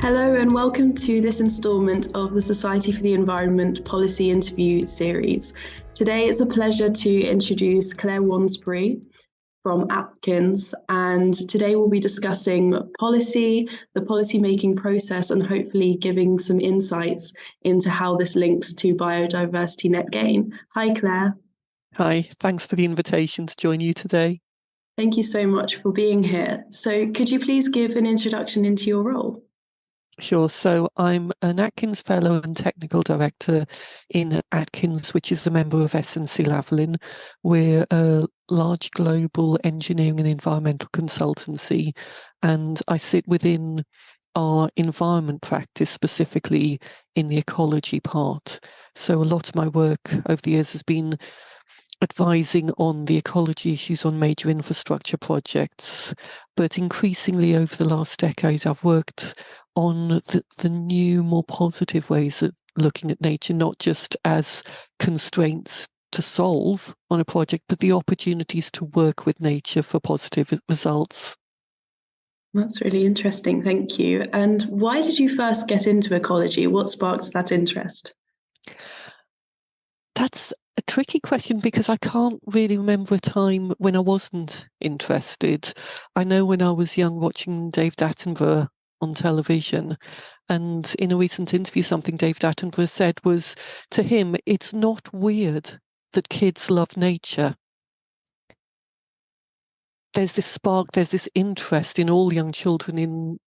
Hello and welcome to this instalment of the Society for the Environment Policy Interview series. Today it's a pleasure to introduce Claire Wansbury from Atkins, and today we'll be discussing policy, the policy-making process, and hopefully giving some insights into how this links to Biodiversity Net Gain. Hi, Claire. Hi, thanks for the invitation to join you today. Thank you so much for being here. So could you please give an introduction into your role? Sure. So I'm an Atkins Fellow and Technical Director in Atkins, which is a member of SNC-Lavalin. We're a large global engineering and environmental consultancy, and I sit within our environment practice, specifically in the ecology part. So a lot of my work over the years has been advising on the ecology issues on major infrastructure projects, but increasingly over the last decade I've worked on the new, more positive ways of looking at nature, not just as constraints to solve on a project, but the opportunities to work with nature for positive results. That's really interesting, thank you. And why did you first get into ecology? What sparked that interest? That's a tricky question because I can't really remember a time when I wasn't interested. I know when I was young watching David Attenborough on television, and in a recent interview something David Attenborough said was, to him, it's not weird that kids love nature. There's this spark, there's this interest in all young children in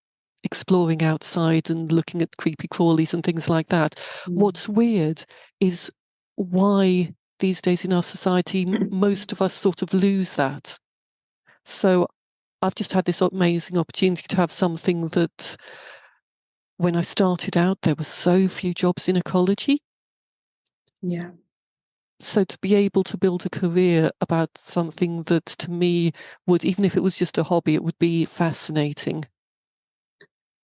exploring outside and looking at creepy crawlies and things like that. What's weird is why these days in our society most of us sort of lose that. So I've just had this amazing opportunity to have something that, when I started out, there were so few jobs in ecology. Yeah. So to be able to build a career about something that, to me, would, even if it was just a hobby, it would be fascinating.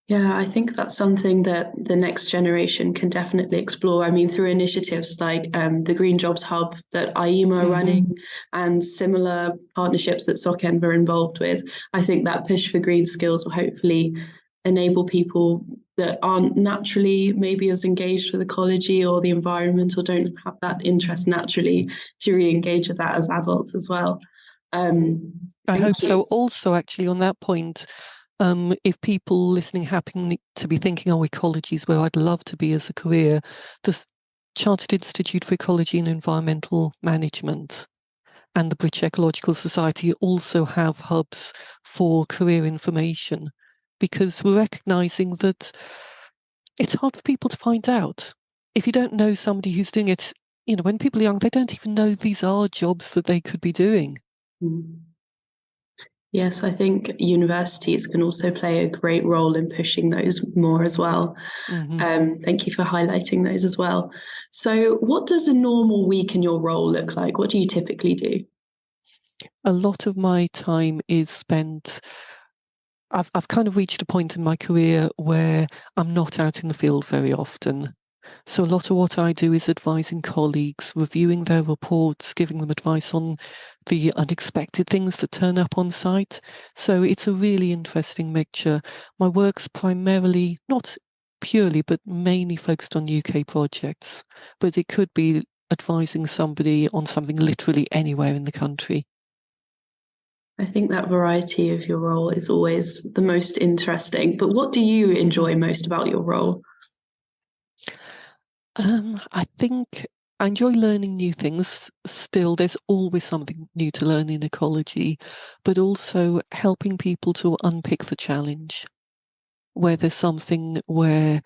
Yeah, I think that's something that the next generation can definitely explore. I mean, through initiatives like the Green Jobs Hub that IEMA are running and similar partnerships that SocEnv are involved with, I think that push for green skills will hopefully enable people that aren't naturally maybe as engaged with ecology or the environment, or don't have that interest naturally, to re-engage with that as adults as well. I hope so. Also, actually, on that point, if people listening happen to be thinking, oh, ecology is where I'd love to be as a career, the Chartered Institute for Ecology and Environmental Management and the British Ecological Society also have hubs for career information, because we're recognising that it's hard for people to find out. If you don't know somebody who's doing it, when people are young, they don't even know these are jobs that they could be doing. Yes, I think universities can also play a great role in pushing those more as well. Thank you for highlighting those as well. So what does a normal week in your role look like? What do you typically do? A lot of my time is spent, I've kind of reached a point in my career where I'm not out in the field very often. So a lot of what I do is advising colleagues, reviewing their reports, giving them advice on the unexpected things that turn up on site. So it's a really interesting mixture. My work's primarily, not purely, but mainly focused on UK projects. But it could be advising somebody on something literally anywhere in the country. I think that variety of your role is always the most interesting. But what do you enjoy most about your role? I think I enjoy learning new things. Still, there's always something new to learn in ecology, but also helping people to unpick the challenge. Where there's something where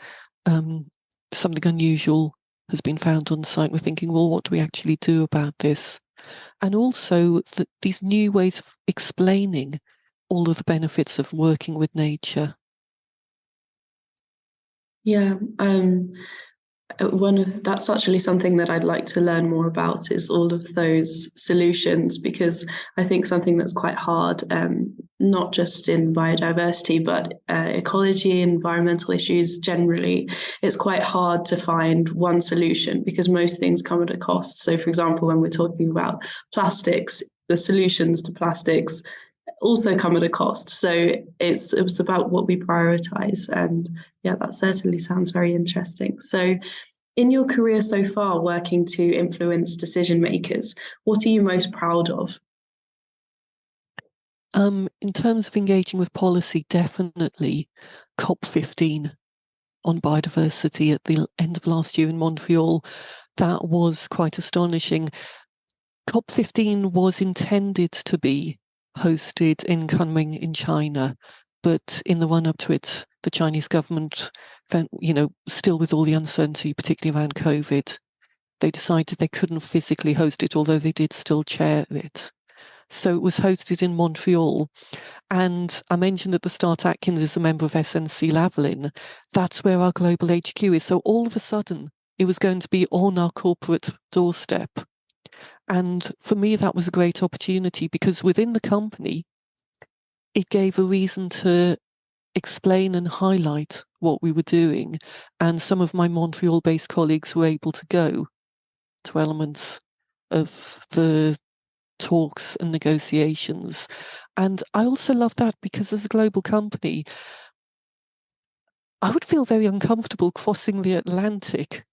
something unusual has been found on site, we're thinking, well, what do we actually do about this? And also these new ways of explaining all of the benefits of working with nature. Yeah, that's actually something that I'd like to learn more about, is all of those solutions, because I think something that's quite hard, not just in biodiversity, but ecology, environmental issues generally, it's quite hard to find one solution because most things come at a cost. So for example, when we're talking about plastics, the solutions to plastics also come at a cost. So it was about what we prioritize. And yeah, that certainly sounds very interesting. So in your career so far, working to influence decision makers, what are you most proud of? In terms of engaging with policy, definitely COP15 on biodiversity at the end of last year in Montreal. That was quite astonishing. COP15 was intended to be hosted in Kunming in China, but in the run up to it, the Chinese government, still with all the uncertainty, particularly around COVID, they decided they couldn't physically host it, although they did still chair it. So it was hosted in Montreal. And I mentioned at the start, Atkins is a member of SNC-Lavalin. That's where our global HQ is. So all of a sudden, it was going to be on our corporate doorstep. And for me, that was a great opportunity because within the company, it gave a reason to explain and highlight what we were doing. And some of my Montreal-based colleagues were able to go to elements of the talks and negotiations. And I also love that because as a global company, I would feel very uncomfortable crossing the Atlantic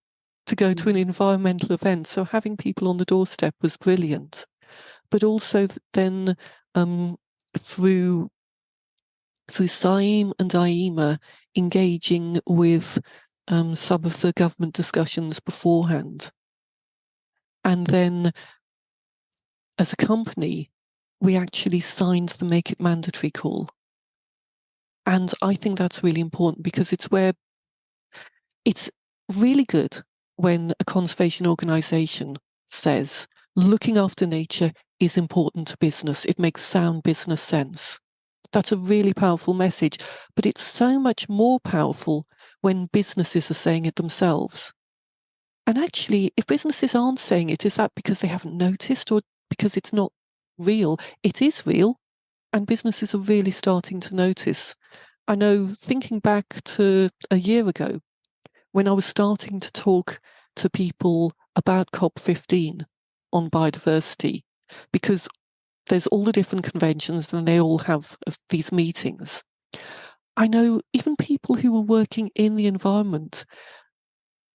to go to an environmental event. So having people on the doorstep was brilliant. But also then through SAIM and IEMA engaging with some of the government discussions beforehand. And then as a company, we actually signed the Make It Mandatory call. And I think that's really important because it's where it's really good when a conservation organization says looking after nature is important to business. It makes sound business sense. That's a really powerful message, but it's so much more powerful when businesses are saying it themselves. And actually, if businesses aren't saying it, is that because they haven't noticed or because it's not real? It is real, and businesses are really starting to notice. I know, thinking back to a year ago, when I was starting to talk to people about COP15 on biodiversity, because there's all the different conventions and they all have these meetings. I know even people who were working in the environment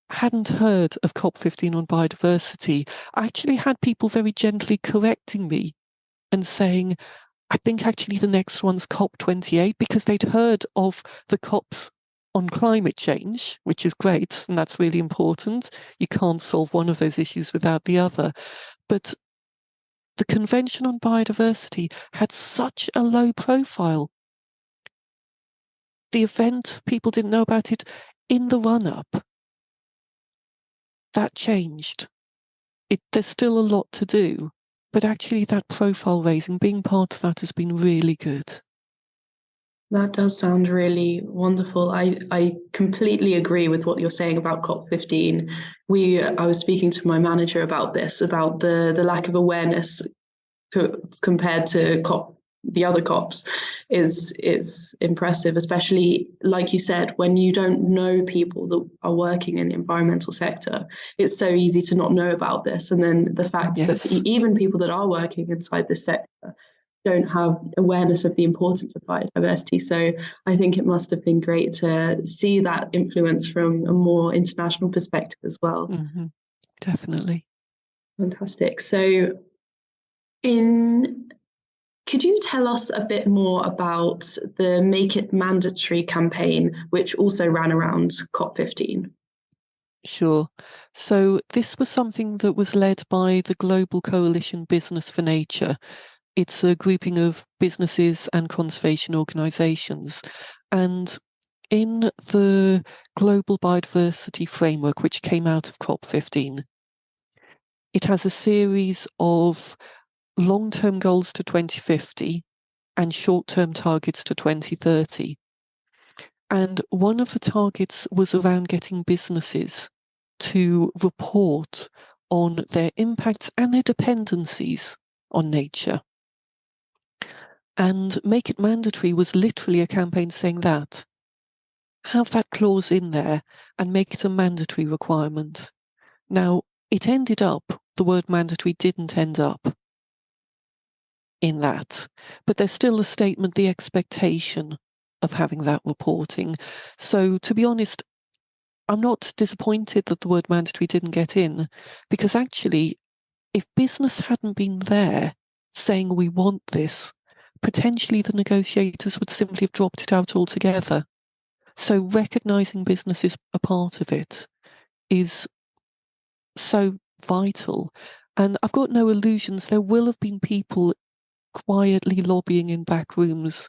hadn't heard of COP15 on biodiversity. I actually had people very gently correcting me and saying, I think actually the next one's COP28, because they'd heard of the COPs on climate change, which is great, and that's really important. You can't solve one of those issues without the other. But the Convention on Biodiversity had such a low profile. The event, people didn't know about it in the run-up. That changed. There's still a lot to do, but actually that profile raising, being part of that has been really good. That does sound really wonderful. I completely agree with what you're saying about COP15. I was speaking to my manager about this, about the lack of awareness compared to the other COPs is impressive, especially like you said, when you don't know people that are working in the environmental sector. It's so easy to not know about this. And then the fact that even people that are working inside this sector don't have awareness of the importance of biodiversity. So I think it must have been great to see that influence from a more international perspective as well. Mm-hmm. Definitely. Fantastic. So could you tell us a bit more about the Make It Mandatory campaign, which also ran around COP15? Sure. So this was something that was led by the Global Coalition Business for Nature. It's a grouping of businesses and conservation organisations. And in the Global Biodiversity Framework, which came out of COP15, it has a series of long-term goals to 2050 and short-term targets to 2030. And one of the targets was around getting businesses to report on their impacts and their dependencies on nature. And Make It Mandatory was literally a campaign saying that. Have that clause in there and make it a mandatory requirement. Now, the word mandatory didn't end up in that. But there's still a statement, the expectation of having that reporting. So to be honest, I'm not disappointed that the word mandatory didn't get in, because actually, if business hadn't been there saying we want this, potentially the negotiators would simply have dropped it out altogether. So recognising business is a part of it is so vital. And I've got no illusions, there will have been people quietly lobbying in back rooms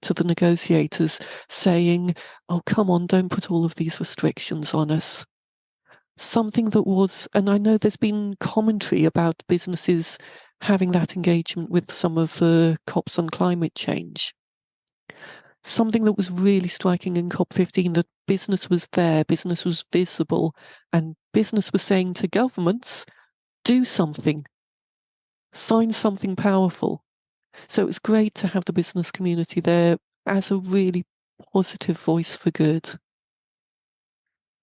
to the negotiators saying, oh, come on, don't put all of these restrictions on us. Something that was, and I know there's been commentary about businesses having that engagement with some of the COPs on climate change. Something that was really striking in COP15, that business was there, business was visible, and business was saying to governments, do something, sign something powerful. So it was great to have the business community there as a really positive voice for good.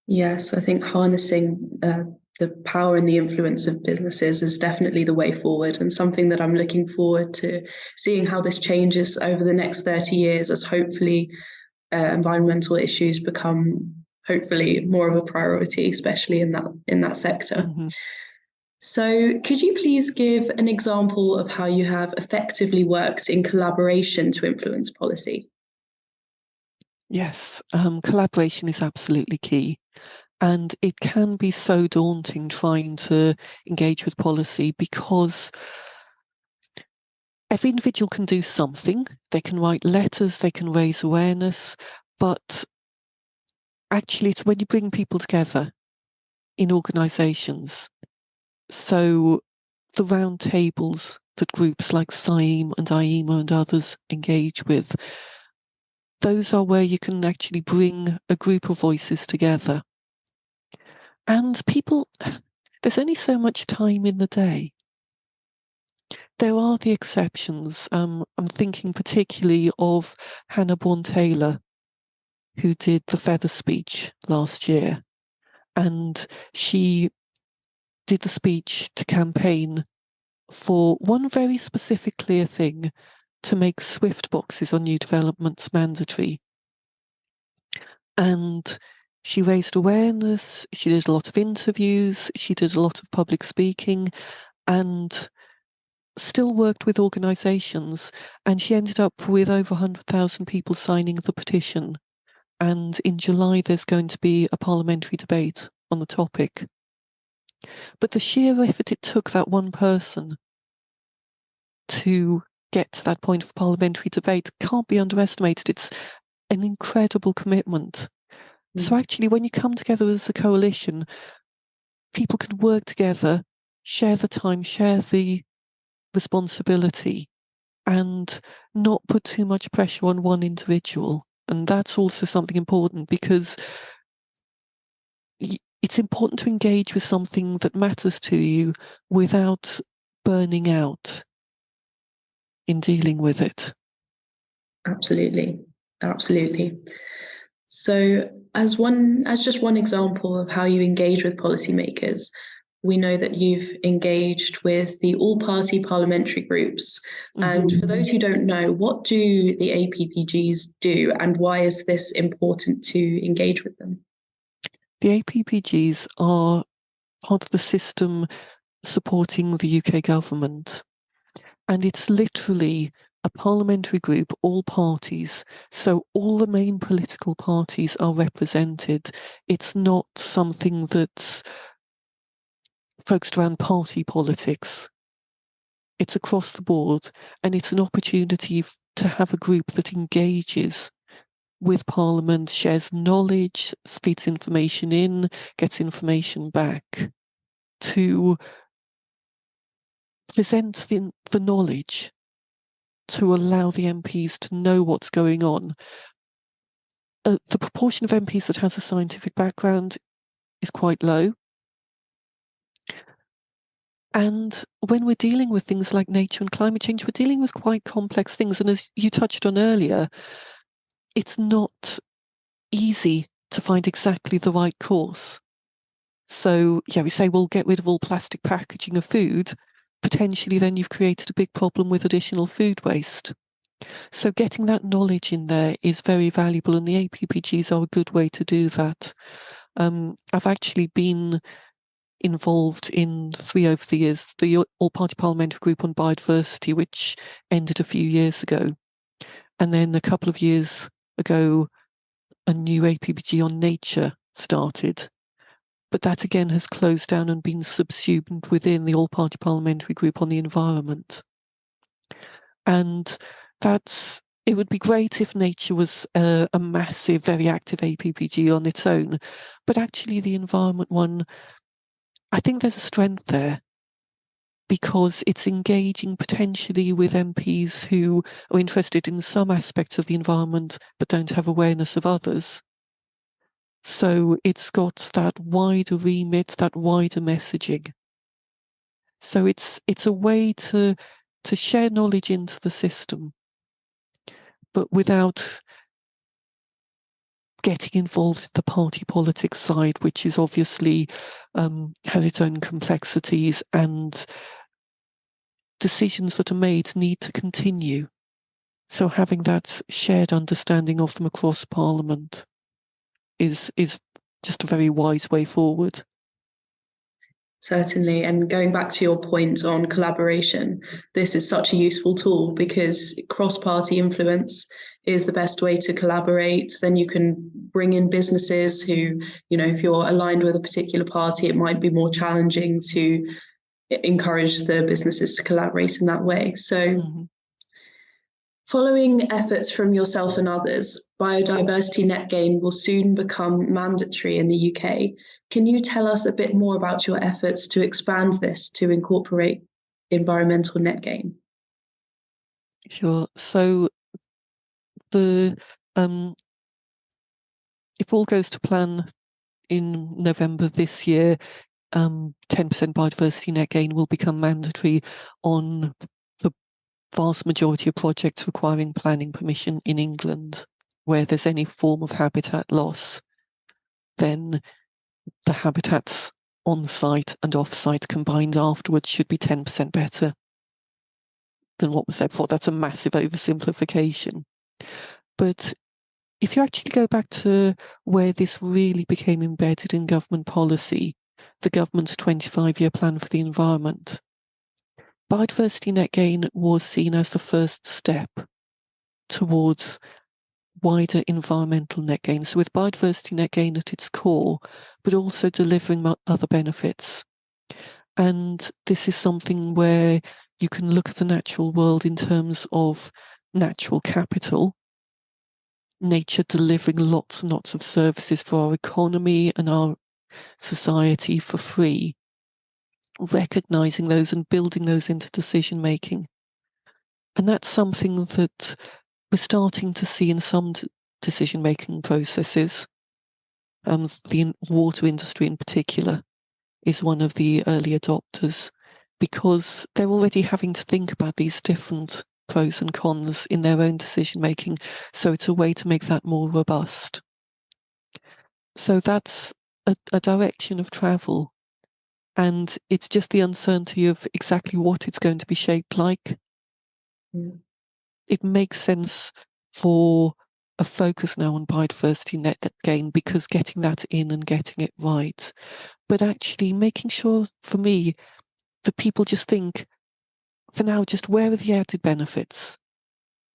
Yes, I think harnessing the power and the influence of businesses is definitely the way forward, and something that I'm looking forward to seeing how this changes over the next 30 years as hopefully environmental issues become hopefully more of a priority, especially in that sector. Mm-hmm. So could you please give an example of how you have effectively worked in collaboration to influence policy? Yes, collaboration is absolutely key. And it can be so daunting trying to engage with policy, because every individual can do something. They can write letters, they can raise awareness, but actually it's when you bring people together in organisations. So the round tables that groups like SciEm and IEMA and others engage with, those are where you can actually bring a group of voices together. And people, there's only so much time in the day. There are the exceptions. I'm thinking particularly of Hannah Bourne-Taylor, who did the feather speech last year. And she did the speech to campaign for one very specific clear thing: to make SWIFT boxes on new developments mandatory. And she raised awareness, she did a lot of interviews, she did a lot of public speaking, and still worked with organisations, and she ended up with over 100,000 people signing the petition. And in July, there's going to be a parliamentary debate on the topic. But the sheer effort it took that one person to get to that point of parliamentary debate can't be underestimated. It's an incredible commitment. So actually, when you come together as a coalition, people can work together, share the time, share the responsibility, and not put too much pressure on one individual. And that's also something important, because it's important to engage with something that matters to you without burning out in dealing with it. Absolutely, absolutely. So as just one example of how you engage with policymakers, we know that you've engaged with the all-party parliamentary groups. And for those who don't know, what do the APPGs do, and why is this important to engage with them? The APPGs are part of the system supporting the UK government. And it's literally a parliamentary group, all parties. So all the main political parties are represented. It's not something that's focused around party politics. It's across the board, and it's an opportunity to have a group that engages with Parliament, shares knowledge, feeds information in, gets information back, to present the knowledge, to allow the MPs to know what's going on. The proportion of MPs that has a scientific background is quite low. And when we're dealing with things like nature and climate change, we're dealing with quite complex things. And as you touched on earlier, it's not easy to find exactly the right course. So, yeah, we say we'll get rid of all plastic packaging of food, potentially then you've created a big problem with additional food waste. So getting that knowledge in there is very valuable, and the APPGs are a good way to do that. I've actually been involved in 3 over the years, the All-Party Parliamentary Group on Biodiversity, which ended a few years ago. And then a couple of years ago, a new APPG on nature started. But that again has closed down and been subsumed within the All-Party Parliamentary Group on the environment. And it would be great if nature was a massive, very active APPG on its own. But actually the environment one, I think there's a strength there, because it's engaging potentially with MPs who are interested in some aspects of the environment but don't have awareness of others. So it's got that wider remit, that wider messaging. So it's a way to share knowledge into the system, but without getting involved in the party politics side, which is obviously has its own complexities, and decisions that are made need to continue. So having that shared understanding of them across Parliament is just a very wise way forward. Certainly. And going back to your point on collaboration, this is such a useful tool because cross-party influence is the best way to collaborate. Then you can bring in businesses who, if you're aligned with a particular party, it might be more challenging to encourage the businesses to collaborate in that way. So following efforts from yourself and others, Biodiversity Net Gain will soon become mandatory in the UK. Can you tell us a bit more about your efforts to expand this to incorporate environmental net gain? Sure. So if all goes to plan in November this year, 10% biodiversity net gain will become mandatory on the vast majority of projects requiring planning permission in England. Where there's any form of habitat loss, then the habitats on site and off site combined afterwards should be 10% better than what was there before. That's a massive oversimplification. But if you actually go back to where this really became embedded in government policy, the government's 25-year plan for the environment, biodiversity net gain was seen as the first step towards wider environmental net gain. So with biodiversity net gain at its core, but also delivering other benefits. And this is something where you can look at the natural world in terms of natural capital, nature delivering lots and lots of services for our economy and our society for free, recognizing those and building those into decision making. And that's something that we're starting to see in some decision-making processes. The water industry in particular is one of the early adopters, because they're already having to think about these different pros and cons in their own decision-making. So it's a way to make that more robust. So that's a direction of travel. And it's just the uncertainty of exactly what it's going to be shaped like. It makes sense for a focus now on biodiversity net gain, because getting that in and getting it right, but actually making sure, for me, that people just think, for now, just where are the added benefits?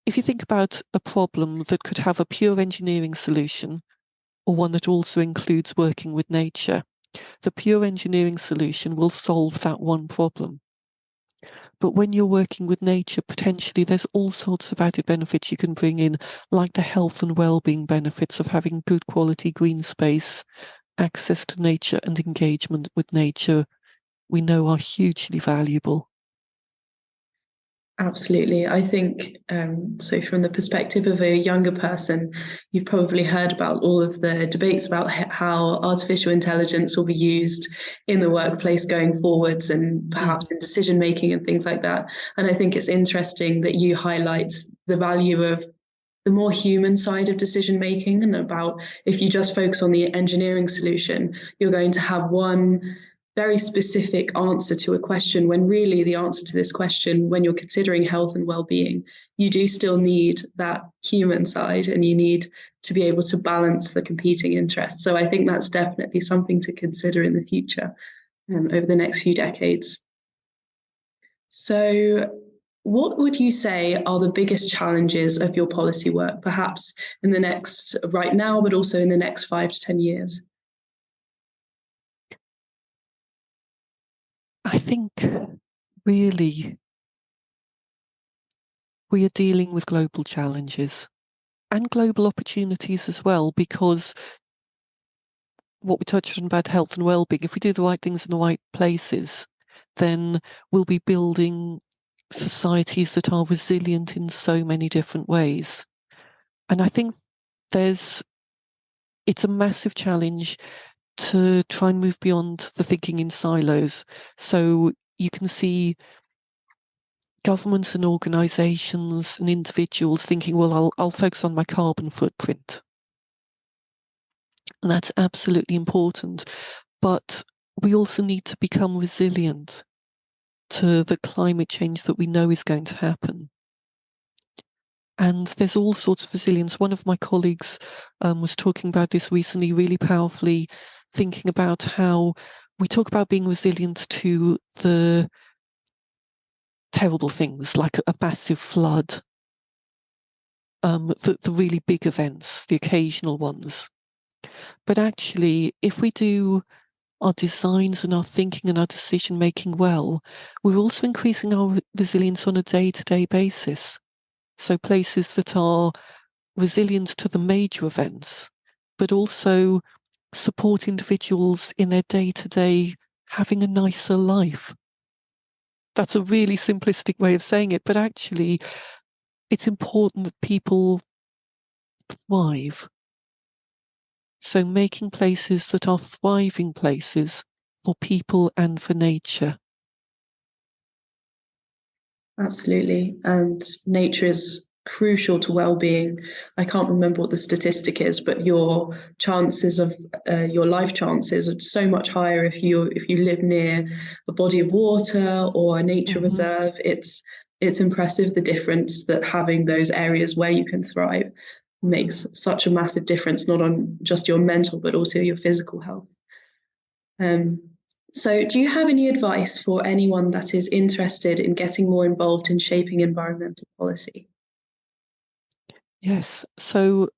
If you think about a problem that could have a pure engineering solution, or one that also includes working with nature, the pure engineering solution will solve that one problem. But when you're working with nature, potentially there's all sorts of added benefits you can bring in, like the health and well-being benefits of having good quality green space, access to nature and engagement with nature, we know are hugely valuable. Absolutely. I think, so from the perspective of a younger person, you've probably heard about all of the debates about how artificial intelligence will be used in the workplace going forwards, and perhaps in decision making and things like that. And I think it's interesting that you highlight the value of the more human side of decision making, and about if you just focus on the engineering solution, you're going to have one very specific answer to a question, when really the answer to this question, when you're considering health and well-being, you do still need that human side, and you need to be able to balance the competing interests. So I think that's definitely something to consider in the future, over the next few decades. So what would you say are the biggest challenges of your policy work, perhaps in the next, right now, but also in the next 5 to 10 years? I think really we are dealing with global challenges and global opportunities as well, because what we touched on about health and well-being, if we do the right things in the right places, then we'll be building societies that are resilient in so many different ways. And I think it's a massive challenge to try and move beyond the thinking in silos. So you can see governments and organizations and individuals thinking, well, I'll focus on my carbon footprint. And that's absolutely important. But we also need to become resilient to the climate change that we know is going to happen. And there's all sorts of resilience. One of my colleagues was talking about this recently, really powerfully, thinking about how we talk about being resilient to the terrible things like a massive flood, the really big events, the occasional ones. But actually, if we do our designs and our thinking and our decision making well, we're also increasing our resilience on a day-to-day basis. So places that are resilient to the major events, but also support individuals in their day-to-day having a nicer life. That's a really simplistic way of saying it, but actually it's important that people thrive. So making places that are thriving places for people and for nature. Absolutely. And nature is crucial to well-being. I can't remember what the statistic is, but your chances of your life chances are so much higher if you live near a body of water or a nature reserve. It's impressive the difference that having those areas where you can thrive makes such a massive difference, not on just your mental, but also your physical health. So do you have any advice for anyone that is interested in getting more involved in shaping environmental policy? Yes. So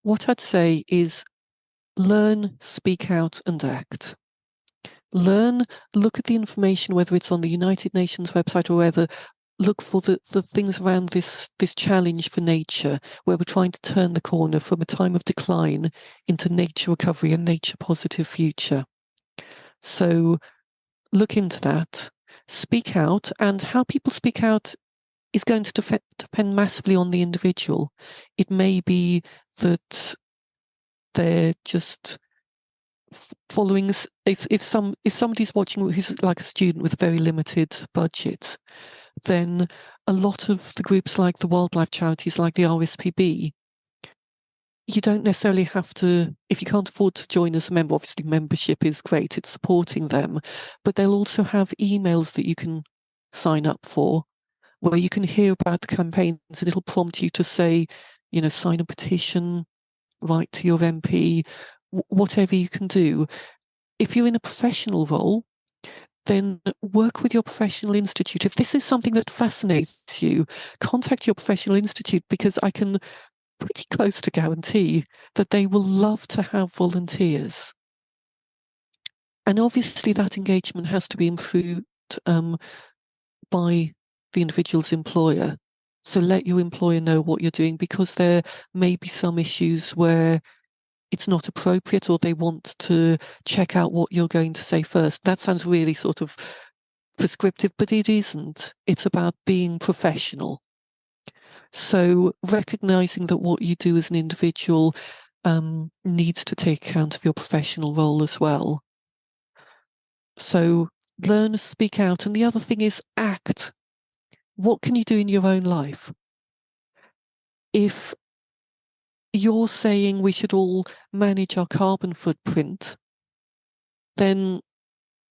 what I'd say is learn, speak out and act. Learn, look at the information, whether it's on the United Nations website or whether, look for the things around this challenge for nature, where we're trying to turn the corner from a time of decline into nature recovery and nature positive future. So look into that, speak out, and how people speak out is going to depend massively on the individual. It may be that they're just following, if somebody's watching who's like a student with a very limited budget, then a lot of the groups like the wildlife charities like the RSPB, you don't necessarily have to, if you can't afford to join as a member, obviously membership is great, it's supporting them, but they'll also have emails that you can sign up for where you can hear about the campaigns, and it'll prompt you to say, sign a petition, write to your MP, whatever you can do. If you're in a professional role, then work with your professional institute. If this is something that fascinates you, contact your professional institute, because I can pretty close to guarantee that they will love to have volunteers. And obviously that engagement has to be improved by the individual's employer. So let your employer know what you're doing, because there may be some issues where it's not appropriate, or they want to check out what you're going to say first. That sounds really sort of prescriptive, but it isn't. It's about being professional. So recognizing that what you do as an individual needs to take account of your professional role as well. So learn to speak out. And the other thing is act. What can you do in your own life? If you're saying we should all manage our carbon footprint, then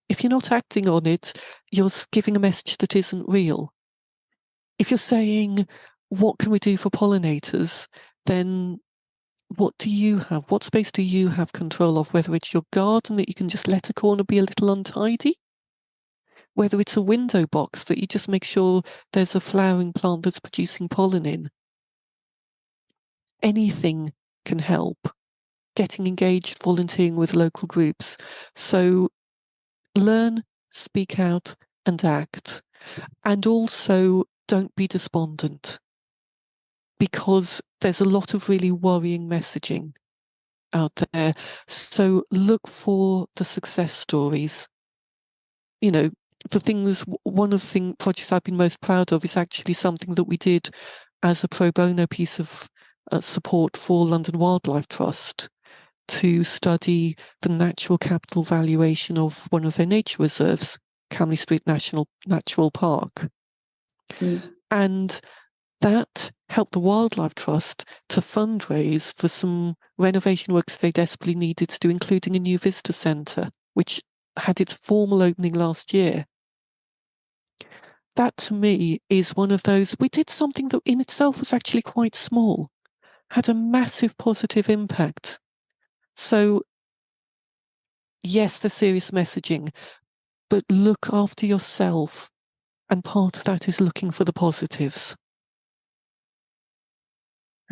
if you're not acting on it, you're giving a message that isn't real. If you're saying, what can we do for pollinators, then what do you have? What space do you have control of? Whether it's your garden that you can just let a corner be a little untidy, whether it's a window box that you just make sure there's a flowering plant that's producing pollen in. Anything can help. Getting engaged, volunteering with local groups. So learn, speak out and act. And also don't be despondent, because there's a lot of really worrying messaging out there. So look for the success stories. You know, the things, one of the projects I've been most proud of is actually something that we did as a pro bono piece of support for London Wildlife Trust to study the natural capital valuation of one of their nature reserves, Camley Street Natural Park. And that helped the Wildlife Trust to fundraise for some renovation works they desperately needed to do, including a new visitor centre, which had its formal opening last year. That to me is one of those, we did something that in itself was actually quite small, had a massive positive impact. So yes, there's serious messaging, but look after yourself. And part of that is looking for the positives.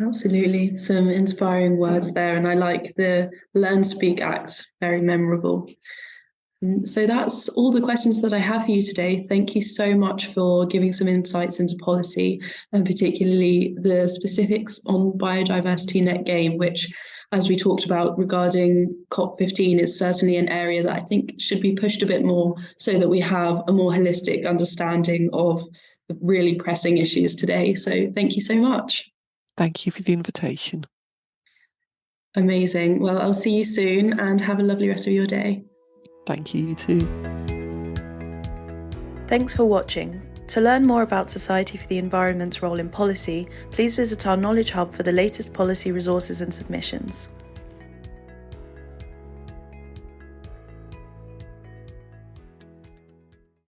Absolutely. Some inspiring words there. And I like the learn, speak, act, very memorable. So that's all the questions that I have for you today. Thank you so much for giving some insights into policy, and particularly the specifics on biodiversity net gain, which, as we talked about regarding COP15, is certainly an area that I think should be pushed a bit more so that we have a more holistic understanding of the really pressing issues today. So thank you so much. Thank you for the invitation. Amazing. Well, I'll see you soon and have a lovely rest of your day. Thank you, you too. Thanks for watching. To learn more about Society for the Environment's role in policy, please visit our Knowledge Hub for the latest policy resources and submissions.